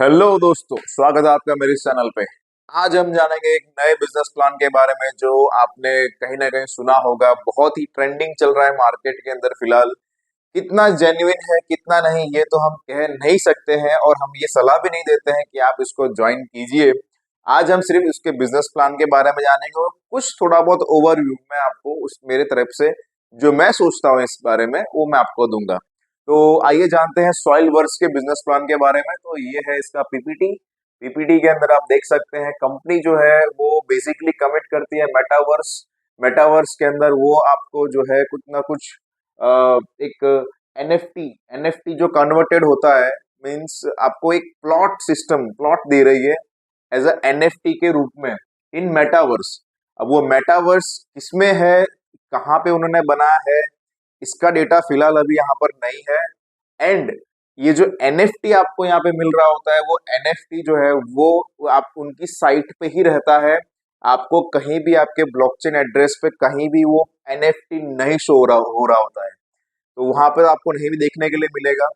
Hello दोस्तों, स्वागत है आपका मेरे इस चैनल पे। आज हम जानेंगे एक नए बिजनेस प्लान के बारे में जो आपने कहीं ना कहीं सुना होगा। बहुत ही ट्रेंडिंग चल रहा है मार्केट के अंदर फिलहाल। कितना जेन्युइन है कितना नहीं ये तो हम कह नहीं सकते हैं, और हम ये सलाह भी नहीं देते हैं कि आप इसको ज्वाइन कीजिए। आज हम सिर्फ इसके बिजनेस प्लान के बारे में जानेंगे और कुछ थोड़ा बहुत ओवरव्यू मैं आपको उस मेरे तरफ से जो मैं सोचता हूँ इस बारे में वो मैं आपको दूंगा। तो आइए जानते हैं सॉइल वर्क्स के बिजनेस प्लान के बारे में। तो ये है इसका पीपीटी। पीपीटी के अंदर आप देख सकते हैं कंपनी जो है वो बेसिकली कमिट करती है मेटावर्स। मेटावर्स के अंदर वो आपको जो है कुछ ना कुछ एक एनएफटी एनएफटी जो कन्वर्टेड होता है, मींस आपको एक प्लॉट दे रही है एज अ एनएफटी के रूप में इन मेटावर्स। अब वो मेटावर्स किसमें है, कहाँ पे उन्होंने बनाया है, इसका डेटा फिलहाल अभी यहाँ पर नहीं है। एंड ये जो एनएफटी आपको यहाँ पे मिल रहा होता है वो एनएफटी जो है वो आप उनकी साइट पे ही रहता है। आपको कहीं भी आपके ब्लॉकचेन एड्रेस पे कहीं भी वो एनएफटी नहीं शो हो रहा होता है। तो वहां पे आपको नहीं भी देखने के लिए मिलेगा।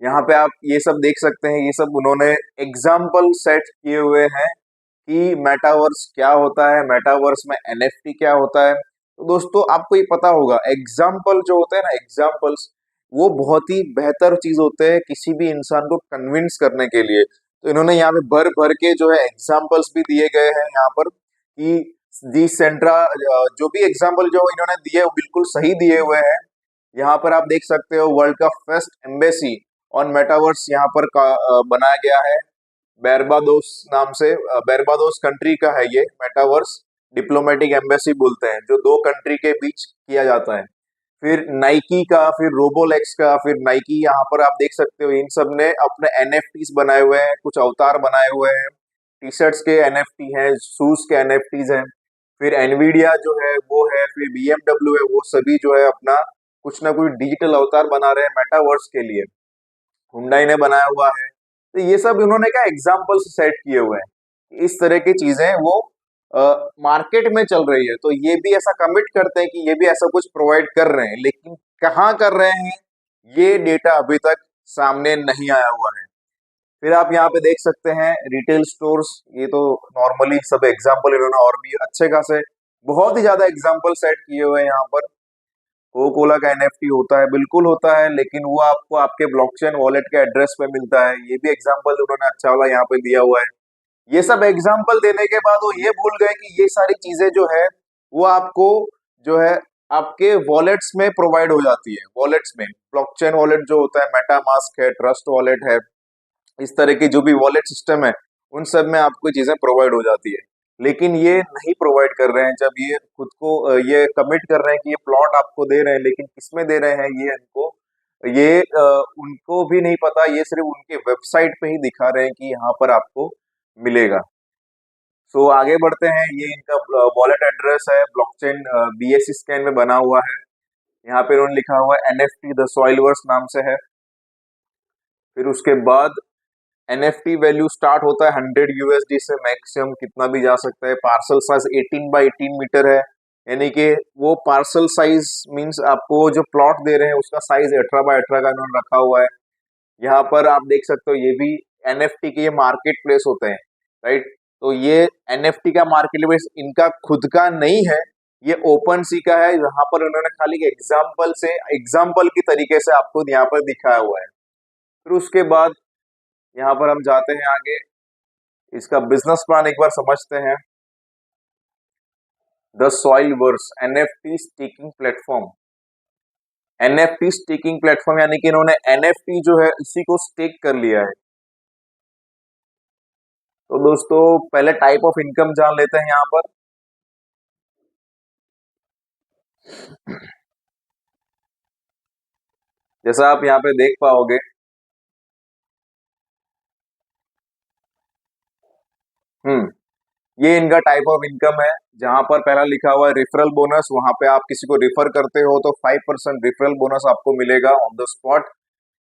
यहाँ पे आप ये सब देख सकते हैं, ये सब उन्होंने एग्जाम्पल सेट किए हुए हैं कि मेटावर्स क्या होता है, मेटावर्स में एनएफटी क्या होता है। तो दोस्तों आपको ये पता होगा एग्जाम्पल जो होते हैं ना, एग्जाम्पल्स वो बहुत ही बेहतर चीज होते हैं किसी भी इंसान को कन्विंस करने के लिए। तो इन्होंने यहाँ पे भर भर के जो है एग्जाम्पल्स भी दिए गए हैं यहाँ पर कि दी सेंट्रा जो भी एग्जाम्पल जो इन्होंने दिए वो बिल्कुल सही दिए हुए हैं। यहाँ पर आप देख सकते हो वर्ल्ड का फर्स्ट एम्बेसी ऑन मेटावर्स यहाँ पर बनाया गया है बैरबाडोस नाम से। बैरबाडोस कंट्री का है ये मेटावर्स। डिप्लोमेटिक एम्बेसी बोलते हैं, जो दो कंट्री के बीच किया जाता है। फिर नाइकी का, फिर रोबोलेक्स का, फिर नाइकी यहाँ पर आप देख सकते हो इन सब ने अपने एनएफटीज बनाए हुए हैं, कुछ अवतार बनाए हुए हैं। टी शर्ट्स के एनएफटी हैं, शूज के एनएफटीज हैं। फिर एनवीडिया जो है वो है, फिर बीएमडब्ल्यू है, वो सभी जो है अपना कुछ ना कुछ डिजिटल अवतार बना रहे हैं मेटावर्स के लिए। हुंडई ने बनाया हुआ है। तो ये सब इन्होंने क्या एग्जाम्पल सेट किए हुए हैं, इस तरह की चीजें वो मार्केट में चल रही है। तो ये भी ऐसा कमिट करते हैं कि ये भी ऐसा कुछ प्रोवाइड कर रहे हैं, लेकिन कहाँ कर रहे हैं ये डेटा अभी तक सामने नहीं आया हुआ है। फिर आप यहाँ पे देख सकते हैं रिटेल स्टोर्स। ये तो नॉर्मली सब एग्जाम्पल इन्होंने और भी अच्छे खासे बहुत ही ज्यादा एग्जाम्पल सेट किए हुए हैं यहाँ पर। कोका कोला का एनएफटी होता है, बिल्कुल होता है, लेकिन वो आपको आपके ब्लॉकचेन वॉलेट के एड्रेस पे मिलता है। ये भी एग्जाम्पल उन्होंने अच्छा वाला यहाँ पे दिया हुआ है। ये सब एग्जाम्पल देने के बाद वो ये भूल गए कि ये सारी चीजें जो है वो आपको जो है आपके वॉलेट्स में प्रोवाइड हो जाती है। वॉलेट्स में ब्लॉकचेन वॉलेट जो होता है, मेटामास्क है, ट्रस्ट वॉलेट है, इस तरह की जो भी वॉलेट सिस्टम है उन सब में आपको चीजें प्रोवाइड हो जाती है। लेकिन ये नहीं प्रोवाइड कर रहे हैं। जब ये खुद को ये कमिट कर रहे हैं कि ये प्लॉट आपको दे रहे हैं, लेकिन किसमें दे रहे हैं ये इनको ये उनको भी नहीं पता। ये सिर्फ उनके वेबसाइट पे ही दिखा रहे हैं कि यहाँ पर आपको मिलेगा। सो आगे बढ़ते हैं। ये इनका वॉलेट एड्रेस है, ब्लॉकचेन बीएससी स्कैन में बना हुआ है। यहाँ पे उन्होंने लिखा हुआ है एनएफटी द सॉइलवर्स नाम से है। फिर उसके बाद एनएफटी वैल्यू स्टार्ट होता है 100 यूएसडी से, मैक्सिमम कितना भी जा सकता है। पार्सल साइज 18 बाई 18 मीटर है, यानी कि वो पार्सल साइज मींस आपको जो प्लॉट दे रहे हैं उसका साइज 18 बाई 18 का इन्होंने रखा हुआ है। यहाँ पर आप देख सकते हो ये भी एनएफटी के ये मार्केट प्लेस होते हैं, राइट। तो ये एनएफटी का मार्केट प्लेस इनका खुद का नहीं है, ये ओपन सी का है। यहाँ पर उन्होंने खाली एग्जाम्पल की तरीके से आपको यहाँ पर दिखाया हुआ है। फिर उसके बाद यहाँ पर हम जाते हैं आगे, इसका बिजनेस प्लान एक बार समझते हैं। The soil verse NFT staking platform. NFT staking platform यानी कि इन्होंने एनएफटी जो है इसी को स्टेक कर लिया है। तो दोस्तों पहले टाइप ऑफ इनकम जान लेते हैं यहाँ पर। जैसा आप यहाँ पे देख पाओगे, ये इनका टाइप ऑफ इनकम है। जहां पर पहला लिखा हुआ है रेफरल बोनस, वहां पे आप किसी को रेफर करते हो तो 5% रेफरल बोनस आपको मिलेगा ऑन द स्पॉट।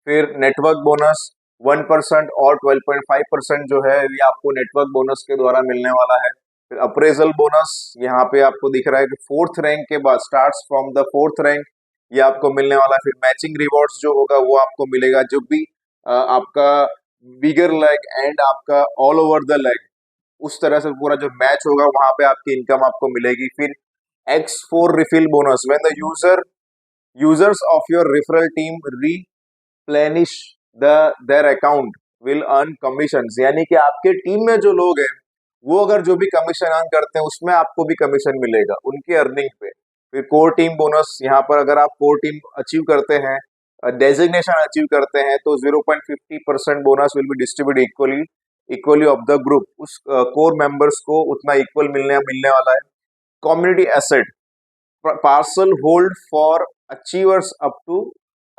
फिर नेटवर्क बोनस 1% और 12.5% जो है ये आपको नेटवर्क बोनस के द्वारा मिलने वाला है। फिर अप्रेजल बोनस यहाँ पे आपको दिख रहा है कि 4th रैंक के बाद starts from the 4th rank, ये आपको मिलने वाला है। फिर मैचिंग रिवॉर्ड्स जो होगा वो आपको मिलेगा। जो भी आपका बिगर लेग एंड आपका ऑल ओवर द लेग, उस तरह से पूरा जो मैच होगा वहां पे आपकी इनकम आपको मिलेगी। फिर X4 refill bonus, when the users of your referral team replenish their account will earn commission, यानी कि आपके टीम में जो लोग हैं वो अगर जो भी कमीशन अर्न करते हैं उसमें आपको भी कमीशन मिलेगा उनकी अर्निंग पे। फिर कोर टीम बोनस, यहाँ पर अगर आप कोर टीम अचीव करते हैं, डेजिग्नेशन अचीव करते हैं, तो 0.50% bonus will be distribute equally of the group, उस कोर मेंबर्स को उतना इक्वल मिलने वाला है। Community asset, parcel hold for achievers up to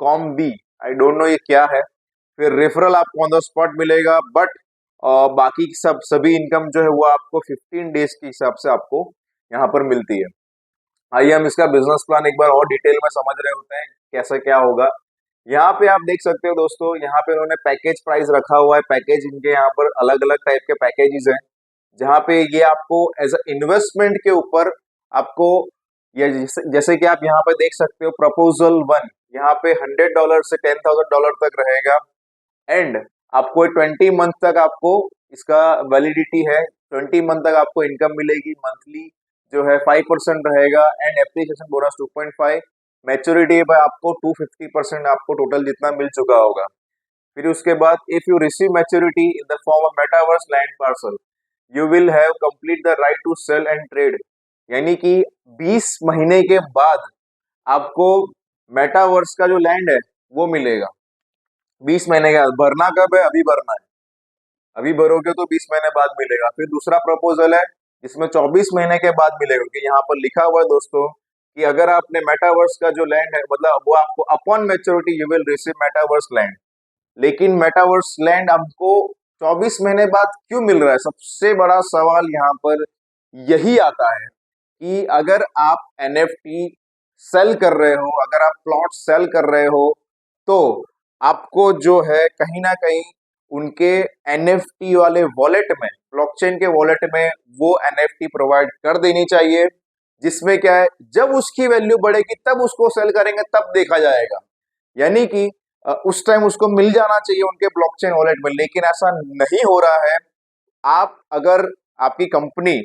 come be, I don't know ये क्या है। फिर रेफरल आपको ऑन द स्पॉट मिलेगा, बट बाकी सब सभी इनकम जो है वो आपको 15 डेज के हिसाब से आपको यहाँ पर मिलती है। आइए हम इसका बिजनेस प्लान एक बार और डिटेल में समझ रहे होते हैं कैसे क्या होगा। यहाँ पे आप देख सकते हो दोस्तों, यहाँ पे उन्होंने पैकेज प्राइस रखा हुआ है। पैकेज इनके यहाँ पर अलग अलग टाइप के पैकेजेस हैं, जहाँ पे ये आपको एज अ इन्वेस्टमेंट के ऊपर आपको, ये जैसे कि आप यहाँ पे देख सकते हो प्रपोजल 1, यहाँ पे $100 से $10,000 तक रहेगा, एंड आपको 20 मंथ तक आपको इसका वैलिडिटी है। 20 मंथ तक आपको इनकम मिलेगी, मंथली जो है 5% रहेगा, एंड एप्लीकेशन बोनस 2.5, मैच्योरिटी पे आपको 250% आपको टोटल जितना मिल चुका होगा। फिर उसके बाद if you receive maturity in the form of metaverse land parcel, you will have complete the right to sell and trade, यानी कि 20 महीने के बाद आपको मेटावर्स का जो लैंड है वो मिलेगा। 20 महीने के बाद भरना कब है? अभी भरना है, अभी भरोगे तो 20 महीने बाद मिलेगा। फिर दूसरा प्रपोजल है जिसमें 24 महीने के बाद मिलेगा, कि यहाँ पर लिखा हुआ है दोस्तों कि अगर आपने मेटावर्स का जो लैंड है, मतलब वो आपको upon maturity you will receive metaverse land, लेकिन मेटावर्स लैंड आपको 24 महीने बाद क्यों मिल रहा है? सबसे बड़ा सवाल यहाँ पर यही आता है कि अगर आप NFT सेल कर रहे हो, अगर आप प्लॉट सेल कर रहे हो, तो आपको जो है कहीं ना कहीं उनके NFT वाले वॉलेट में, ब्लॉकचेन के वॉलेट में वो NFT प्रोवाइड कर देनी चाहिए, जिसमें क्या है जब उसकी वैल्यू बढ़ेगी तब उसको सेल करेंगे, तब देखा जाएगा। यानी कि उस टाइम उसको मिल जाना चाहिए उनके ब्लॉकचेन वॉलेट में, लेकिन ऐसा नहीं हो रहा है। आप अगर आपकी कंपनी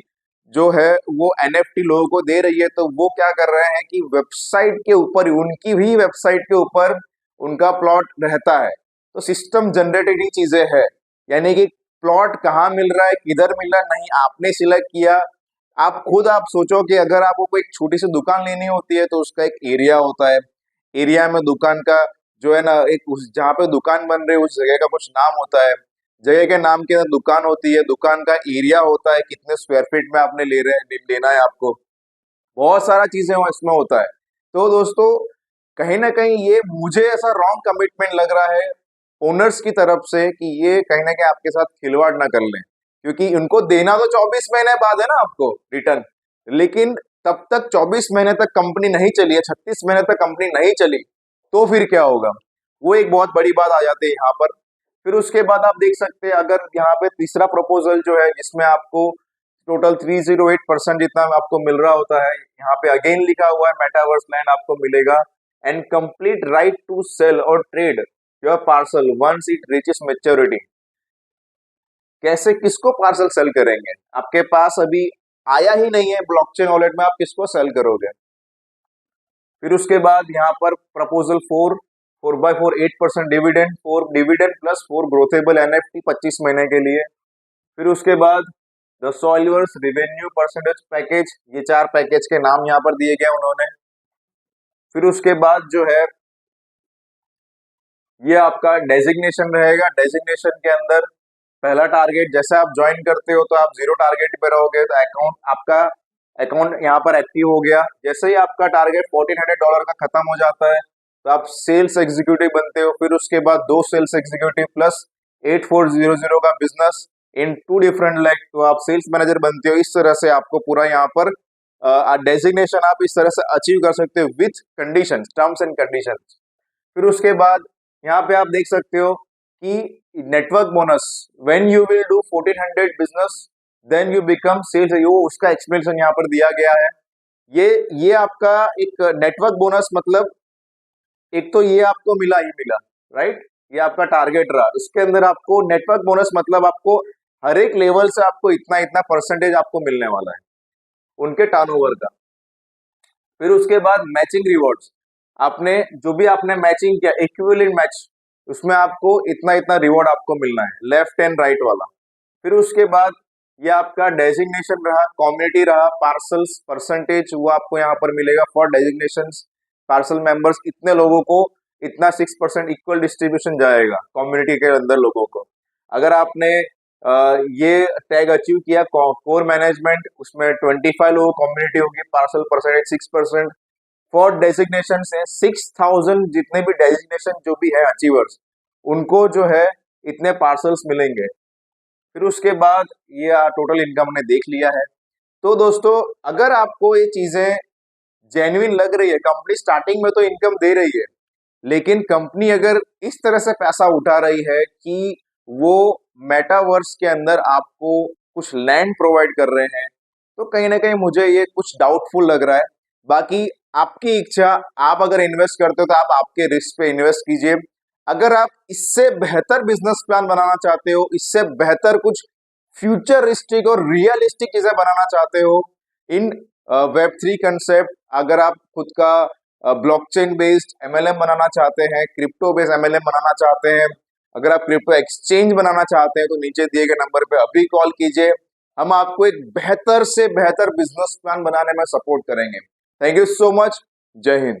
जो है वो NFT लोगों को दे रही है, तो वो क्या कर रहे हैं कि वेबसाइट के ऊपर, उनकी भी वेबसाइट के ऊपर उनका प्लॉट रहता है, तो सिस्टम जनरेटेड ही चीजें है, यानी कि प्लॉट कहाँ मिल रहा है, किधर मिल रहा है, नहीं आपने सिलेक्ट किया। आप खुद आप सोचो कि अगर आपको कोई छोटी सी दुकान लेनी होती है तो उसका एक एरिया होता है, एरिया में दुकान का जो है ना, एक उस जहाँ पे दुकान बन रही है उस जगह का कुछ नाम होता है, जगह के नाम के अंदर दुकान होती है, दुकान का एरिया होता है, कितने स्क्वायर फीट में आपने लेना है आपको, बहुत सारा चीजें इसमें होता है। तो दोस्तों कहीं ना कहीं ये मुझे ऐसा रॉन्ग कमिटमेंट लग रहा है ओनर्स की तरफ से कि ये कहीं ना कहीं आपके साथ खिलवाड़ ना कर लें, क्योंकि उनको देना तो 24 महीने बाद है ना आपको रिटर्न, लेकिन तब तक 24 महीने तक कंपनी नहीं चली है, 36 महीने तक कंपनी नहीं चली, तो फिर क्या होगा? वो एक बहुत बड़ी बात आ जाती है यहाँ पर। फिर उसके बाद आप देख सकते हैं, अगर यहाँ पे तीसरा प्रपोजल जो है जिसमें आपको टोटल 308% जितना आपको मिल रहा होता है, यहाँ पे अगेन लिखा हुआ है मेटावर्स लैंड आपको मिलेगा, and complete right to sell और trade your parcel once it reaches maturity. कैसे, किसको पार्सल सेल करेंगे? आपके पास अभी आया ही नहीं है ब्लॉकचेन वॉलेट में, आप किसको सेल करोगे? फिर उसके बाद यहाँ पर proposal 4/4 8% dividend, 4 dividend plus 4 ग्रोथेबल NFT 25 महीने के लिए। फिर उसके बाद the solvers revenue percentage package, ये 4 पैकेज के नाम यहाँ पर दिए गए उन्होंने। फिर उसके बाद जो है ये आपका डेजिग्नेशन रहेगा। डेजिग्नेशन के अंदर पहला टारगेट, जैसे आप ज्वाइन करते हो तो आप 0 टारगेट पे रहोगे, तो आपका अकाउंट यहाँ पर एक्टिव हो गया। जैसे ही आपका टारगेट $1400 का खत्म हो जाता है तो आप सेल्स एग्जीक्यूटिव बनते हो। फिर उसके बाद 2 सेल्स एग्जीक्यूटिव प्लस 8400 का बिजनेस इन 2 डिफरेंट लेग, तो आप सेल्स मैनेजर बनते हो। इस तरह से आपको पूरा यहाँ पर डेजिग्नेशन आप इस तरह से अचीव कर सकते हो with condition, terms and condition. फिर उसके बाद यहाँ पे आप देख सकते हो कि network bonus, when you will do 1400 business then you become sales, यो उसका एक्सप्लेनेशन यहाँ पर दिया गया है। ये आपका एक नेटवर्क बोनस, मतलब एक तो ये आपको मिला ही मिला, राइट, ये आपका टारगेट रहा, उसके अंदर आपको नेटवर्क बोनस मतलब आपको हर एक लेवल से आपको इतना इतना परसेंटेज आपको मिलने वाला है उनके टर्नओवर का। फिर उसके बाद मैचिंग रिवॉर्ड्स, आपने जो भी आपने मैचिंग किया इक्विवेलेंट मैच, उसमें आपको इतना इतना रिवॉर्ड आपको मिलना है, लेफ्ट एंड राइट वाला। फिर उसके बाद ये आपका डेजिग्नेशन रहा, कम्युनिटी रहा, पार्सल्स परसेंटेज वो आपको यहाँ पर मिलेगा फॉर डेजिग्नेशन पार्सल मेंबर्स, इतने लोगों को इतना 6% इक्वल डिस्ट्रीब्यूशन जाएगा कम्युनिटी के अंदर लोगों को। अगर आपने ये टैग अचीव किया कोर मैनेजमेंट, उसमें 25 लोगों कम्युनिटी होगी, पार्सल परसेंटेज 6%। फॉर डेजिग्नेशन से 6000 जितने भी डेजिग्नेशन जो भी है अचीवर्स, उनको जो है इतने पार्सल्स मिलेंगे। फिर उसके बाद ये टोटल इनकम हमने देख लिया है। तो दोस्तों अगर आपको ये चीजें जेन्युइन लग रही है, कंपनी स्टार्टिंग में तो इनकम दे रही है, लेकिन कंपनी अगर इस तरह से पैसा उठा रही है कि वो मेटावर्स के अंदर आपको कुछ लैंड प्रोवाइड कर रहे हैं, तो कहीं ना कहीं मुझे ये कुछ डाउटफुल लग रहा है। बाकी आपकी इच्छा, आप अगर इन्वेस्ट करते हो तो आप आपके रिस्क पे इन्वेस्ट कीजिए। अगर आप इससे बेहतर बिजनेस प्लान बनाना चाहते हो, इससे बेहतर कुछ फ्यूचरिस्टिक और रियलिस्टिक चीजें बनाना चाहते हो इन वेब 3 कंसेप्ट, अगर आप खुद का ब्लॉकचेन बेस्ड एमएलएम बनाना चाहते हैं, क्रिप्टो बेस्ड एमएलएम बनाना चाहते हैं, अगर आप क्रिप्टो एक्सचेंज बनाना चाहते हैं, तो नीचे दिए गए नंबर पे अभी कॉल कीजिए। हम आपको एक बेहतर से बेहतर बिजनेस प्लान बनाने में सपोर्ट करेंगे। Thank you so much. जय हिंद।